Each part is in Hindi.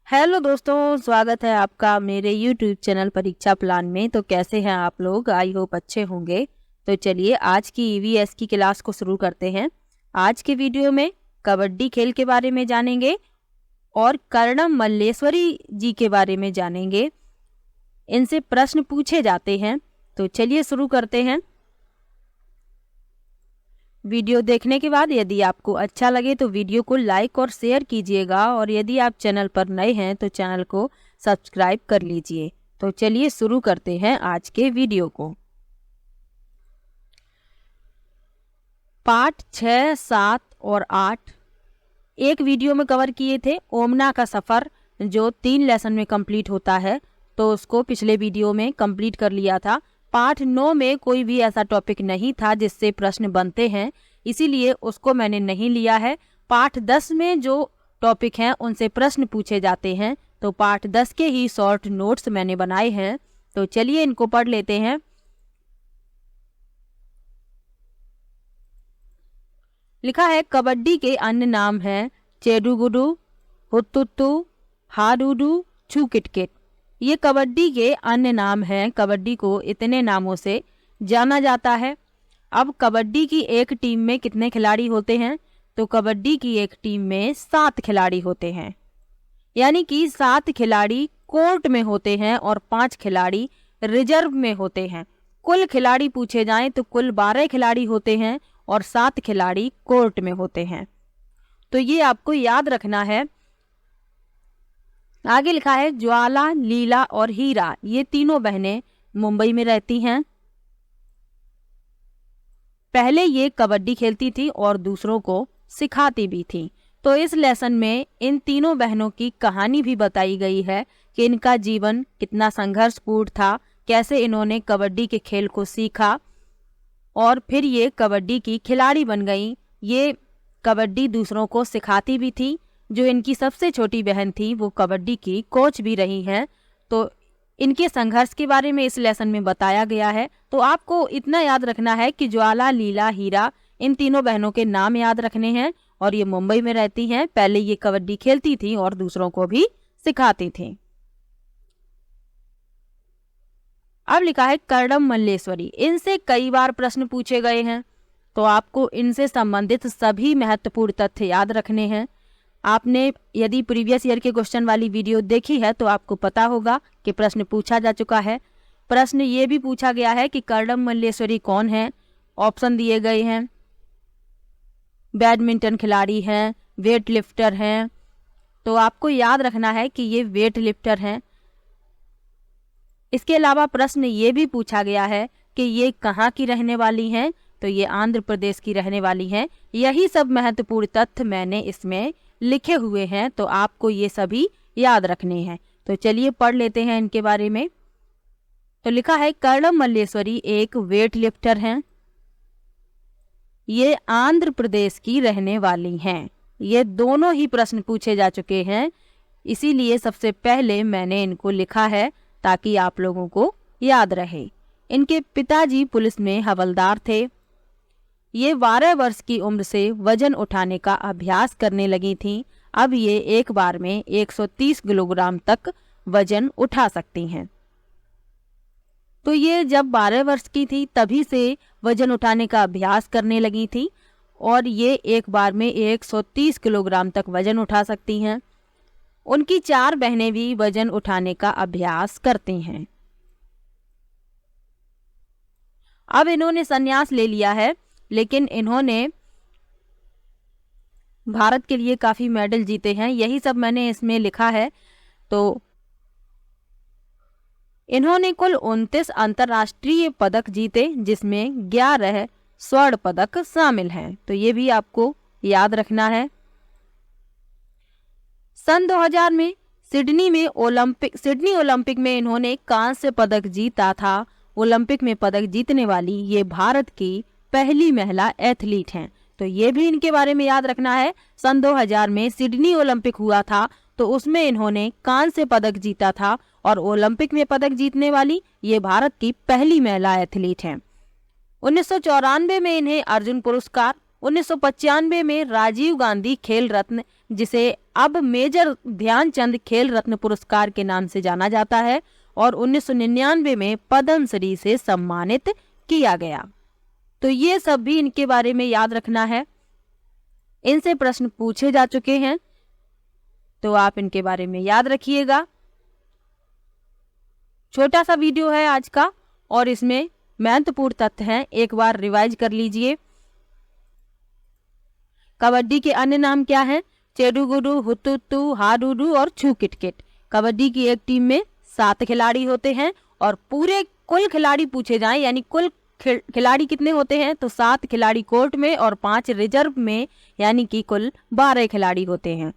हेलो दोस्तों, स्वागत है आपका मेरे YouTube चैनल परीक्षा प्लान में। तो कैसे हैं आप लोग? आई होप अच्छे होंगे। तो चलिए आज की EVS की क्लास को शुरू करते हैं। आज के वीडियो में कबड्डी खेल के बारे में जानेंगे और कर्णम मल्लेश्वरी जी के बारे में जानेंगे। इनसे प्रश्न पूछे जाते हैं। तो चलिए शुरू करते हैं। वीडियो देखने के बाद यदि आपको अच्छा लगे तो वीडियो को लाइक और शेयर कीजिएगा, और यदि आप चैनल पर नए हैं तो चैनल को सब्सक्राइब कर लीजिए। तो चलिए शुरू करते हैं आज के वीडियो को। पाठ 6, 7 और 8 एक वीडियो में कवर किए थे। ओमना का सफ़र जो 3 लेसन में कंप्लीट होता है, तो उसको पिछले वीडियो में कंप्लीट कर लिया था। पाठ 9 में कोई भी ऐसा टॉपिक नहीं था जिससे प्रश्न बनते हैं, इसीलिए उसको मैंने नहीं लिया है। पाठ 10 में जो टॉपिक हैं उनसे प्रश्न पूछे जाते हैं, तो पाठ 10 के ही शॉर्ट नोट्स मैंने बनाए हैं। तो चलिए इनको पढ़ लेते हैं। लिखा है कबड्डी के अन्य नाम हैं चेडुगुडू, हुत्तुत्तू, हाडूडू, छूकिटकिट। ये कबड्डी के अन्य नाम हैं। कबड्डी को इतने नामों से जाना जाता है। अब कबड्डी की एक टीम में कितने खिलाड़ी होते हैं? तो कबड्डी की एक टीम में 7 खिलाड़ी होते हैं, यानी कि 7 खिलाड़ी कोर्ट में होते हैं और 5 खिलाड़ी रिजर्व में होते हैं। कुल खिलाड़ी पूछे जाएं तो कुल 12 खिलाड़ी होते हैं और 7 खिलाड़ी कोर्ट में होते हैं। तो ये आपको याद रखना है। आगे लिखा है ज्वाला, लीला और हीरा, ये तीनों बहनें मुंबई में रहती हैं। पहले ये कबड्डी खेलती थी और दूसरों को सिखाती भी थी। तो इस लेसन में इन तीनों बहनों की कहानी भी बताई गई है कि इनका जीवन कितना संघर्षपूर्ण था, कैसे इन्होंने कबड्डी के खेल को सीखा और फिर ये कबड्डी की खिलाड़ी बन गई। ये कबड्डी दूसरों को सिखाती भी थी। जो इनकी सबसे छोटी बहन थी वो कबड्डी की कोच भी रही हैं। तो इनके संघर्ष के बारे में इस लेसन में बताया गया है। तो आपको इतना याद रखना है कि ज्वाला, लीला, हीरा, इन तीनों बहनों के नाम याद रखने हैं और ये मुंबई में रहती हैं। पहले ये कबड्डी खेलती थी और दूसरों को भी सिखाती थी। अब लिखा है कर्णम मल्लेश्वरी, इनसे कई बार प्रश्न पूछे गए हैं। तो आपको इनसे संबंधित सभी महत्वपूर्ण तथ्य याद रखने हैं। आपने यदि प्रीवियस ईयर के क्वेश्चन वाली वीडियो देखी है तो आपको पता होगा कि प्रश्न पूछा जा चुका है। प्रश्न ये भी पूछा गया है कि कर्णम मल्लेश्वरी कौन है। ऑप्शन दिए गए हैं, बैडमिंटन खिलाड़ी हैं, वेट लिफ्टर हैं। तो आपको याद रखना है कि ये वेट लिफ्टर हैं। इसके अलावा प्रश्न ये भी पूछा गया है कि ये कहाँ की रहने वाली हैं। तो ये आंध्र प्रदेश की रहने वाली हैं। यही सब महत्वपूर्ण तथ्य मैंने इसमें लिखे हुए हैं, तो आपको ये सभी याद रखने हैं। तो चलिए पढ़ लेते हैं इनके बारे में। तो लिखा है कर्णम मल्लेश्वरी एक वेट लिफ्टर हैं। ये आंध्र प्रदेश की रहने वाली हैं। ये दोनों ही प्रश्न पूछे जा चुके हैं, इसीलिए सबसे पहले मैंने इनको लिखा है ताकि आप लोगों को याद रहे। इनके पिताजी पुलिस में हवलदार थे। ये 12 वर्ष की उम्र से वजन उठाने का अभ्यास करने लगी थीं। अब ये एक बार में 130 किलोग्राम तक वजन उठा सकती हैं। तो ये जब 12 वर्ष की थी तभी से वजन उठाने का अभ्यास करने लगी थी और ये एक बार में 130 किलोग्राम तक वजन उठा सकती हैं। उनकी 4 बहनें भी वजन उठाने का अभ्यास करती हैं। अब इन्होंने संन्यास ले लिया है, लेकिन इन्होंने भारत के लिए काफ़ी मेडल जीते हैं। यही सब मैंने इसमें लिखा है। तो इन्होंने कुल 29 अंतर्राष्ट्रीय पदक जीते, जिसमें 11 स्वर्ण पदक शामिल हैं। तो ये भी आपको याद रखना है। सन 2000 में सिडनी ओलंपिक में इन्होंने कांस्य पदक जीता था। ओलंपिक में पदक जीतने वाली ये भारत की पहली महिला एथलीट हैं। तो ये भी इनके बारे में याद रखना है। सन 2000 में सिडनी ओलंपिक हुआ था, तो उसमें इन्होंने कांस्य पदक जीता था और ओलंपिक में पदक जीतने वाली ये भारत की पहली महिला एथलीट हैं। 1994 में इन्हें अर्जुन पुरस्कार 1995 में राजीव गांधी खेल रत्न, जिसे अब मेजर ध्यानचंद खेल रत्न पुरस्कार के नाम से जाना जाता है, और 1999 में पद्मश्री से सम्मानित किया गया। तो ये सब भी इनके बारे में याद रखना है। इनसे प्रश्न पूछे जा चुके हैं, तो आप इनके बारे में याद रखिएगा। छोटा सा वीडियो है आज का, और इसमें महत्वपूर्ण तथ्य हैं, एक बार रिवाइज कर लीजिए। कबड्डी के अन्य नाम क्या हैं? चेडुगुडु, हुतुतु, हाडुडु और छू किटकिट। कबड्डी की एक टीम में 7 खिलाड़ी होते हैं, और पूरे कुल खिलाड़ी पूछे जाएं, यानी कुल खिलाड़ी कितने होते हैं, तो 7 खिलाड़ी कोर्ट में और 5 रिजर्व में, यानी कि कुल 12 खिलाड़ी होते हैं।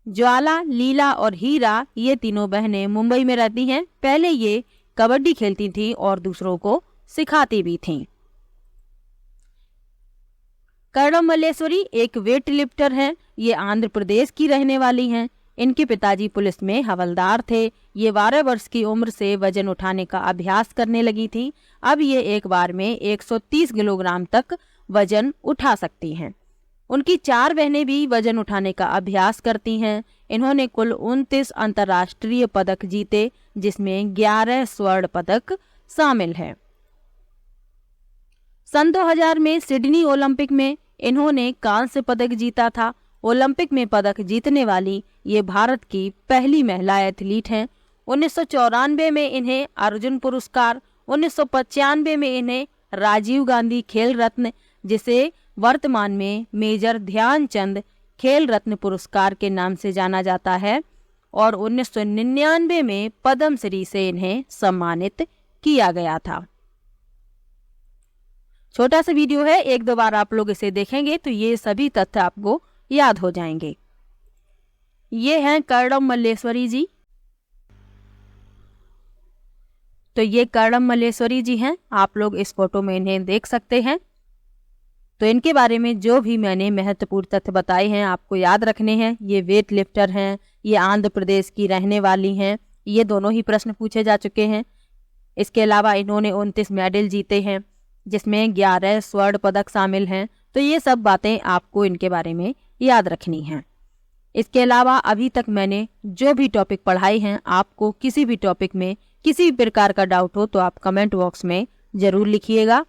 ज्वाला, लीला और हीरा, ये तीनों बहनें मुंबई में रहती हैं। पहले ये कबड्डी खेलती थीं और दूसरों को सिखाती भी थीं। कर्णम मल्लेश्वरी एक वेट लिफ्टर हैं। ये आंध्र प्रदेश की रहने वाली हैं। इनके पिताजी पुलिस में हवलदार थे। ये 12 वर्ष की उम्र से वजन उठाने का अभ्यास करने लगी थी। अब ये एक बार में 130 किलोग्राम तक वजन उठा सकती हैं। उनकी 4 बहनें भी वजन उठाने का अभ्यास करती हैं। इन्होंने कुल 29 अंतर्राष्ट्रीय पदक जीते, जिसमें 11 स्वर्ण पदक शामिल हैं। सन 2000 में सिडनी ओलंपिक में इन्होंने कांस्य पदक जीता था। ओलंपिक में पदक जीतने वाली ये भारत की पहली महिला एथलीट हैं। 1994 में इन्हें अर्जुन पुरस्कार, 1995 में इन्हें राजीव गांधी खेल रत्न, जिसे वर्तमान में मेजर ध्यानचंद खेल रत्न पुरस्कार के नाम से जाना जाता है, और 1999 में पद्मश्री से इन्हें सम्मानित किया गया था। छोटा सा वीडियो है, 1-2 बार आप लोग इसे देखेंगे तो ये सभी तथ्य आपको याद हो जाएंगे। ये हैं कर्णम मल्लेश्वरी जी। तो ये कर्णम मल्लेश्वरी जी हैं, आप लोग इस फोटो में इन्हें देख सकते हैं। तो इनके बारे में जो भी मैंने महत्वपूर्ण तथ्य बताए हैं आपको याद रखने हैं। ये वेट लिफ्टर हैं, ये आंध्र प्रदेश की रहने वाली हैं। ये दोनों ही प्रश्न पूछे जा चुके हैं। इसके अलावा इन्होंने 29 मेडल जीते हैं, जिसमें 11 स्वर्ण पदक शामिल हैं। तो ये सब बातें आपको इनके बारे में याद रखनी हैं। इसके अलावा अभी तक मैंने जो भी टॉपिक पढ़ाए हैं, आपको किसी भी टॉपिक में किसी भी प्रकार का डाउट हो तो आप कमेंट बॉक्स में ज़रूर लिखिएगा।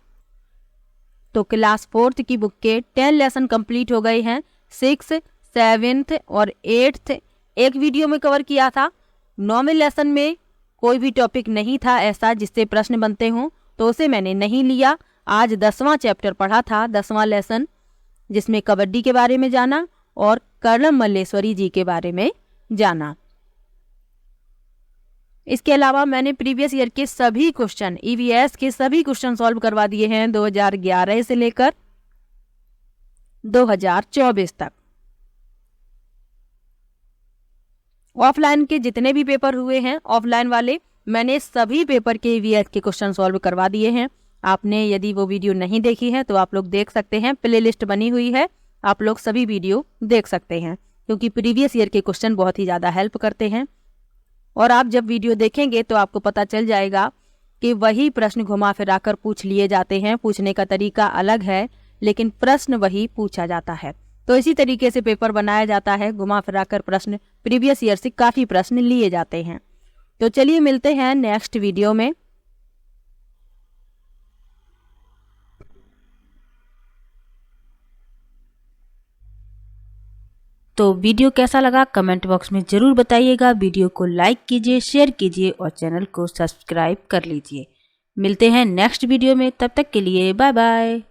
तो क्लास 4th की बुक के 10 लेसन कंप्लीट हो गए हैं। 6th, 7th और 8th एक वीडियो में कवर किया था। 9वें लेसन में कोई भी टॉपिक नहीं था ऐसा जिससे प्रश्न बनते हों, तो उसे मैंने नहीं लिया। आज 10वां चैप्टर पढ़ा था, 10वां लेसन, जिसमें कबड्डी के बारे में जाना और कर्णम मल्लेश्वरी जी के बारे में जाना। इसके अलावा मैंने प्रीवियस ईयर के सभी क्वेश्चन, ईवीएस के सभी क्वेश्चन सॉल्व करवा दिए हैं 2011 से लेकर 2024 तक। ऑफलाइन के जितने भी पेपर हुए हैं, ऑफलाइन वाले, मैंने सभी पेपर के ईवीएस के क्वेश्चन सॉल्व करवा दिए हैं। आपने यदि वो वीडियो नहीं देखी है तो आप लोग देख सकते हैं, प्लेलिस्ट बनी हुई है, आप लोग सभी वीडियो देख सकते हैं, क्योंकि प्रीवियस ईयर के क्वेश्चन बहुत ही ज़्यादा हेल्प करते हैं। और आप जब वीडियो देखेंगे तो आपको पता चल जाएगा कि वही प्रश्न घुमा फिरा कर पूछ लिए जाते हैं। पूछने का तरीका अलग है, लेकिन प्रश्न वही पूछा जाता है। तो इसी तरीके से पेपर बनाया जाता है, घुमा फिरा कर प्रश्न प्रीवियस ईयर से काफ़ी प्रश्न लिए जाते हैं। तो चलिए मिलते हैं नेक्स्ट वीडियो में। तो वीडियो कैसा लगा कमेंट बॉक्स में ज़रूर बताइएगा। वीडियो को लाइक कीजिए, शेयर कीजिए और चैनल को सब्सक्राइब कर लीजिए। मिलते हैं नेक्स्ट वीडियो में, तब तक के लिए बाय बाय।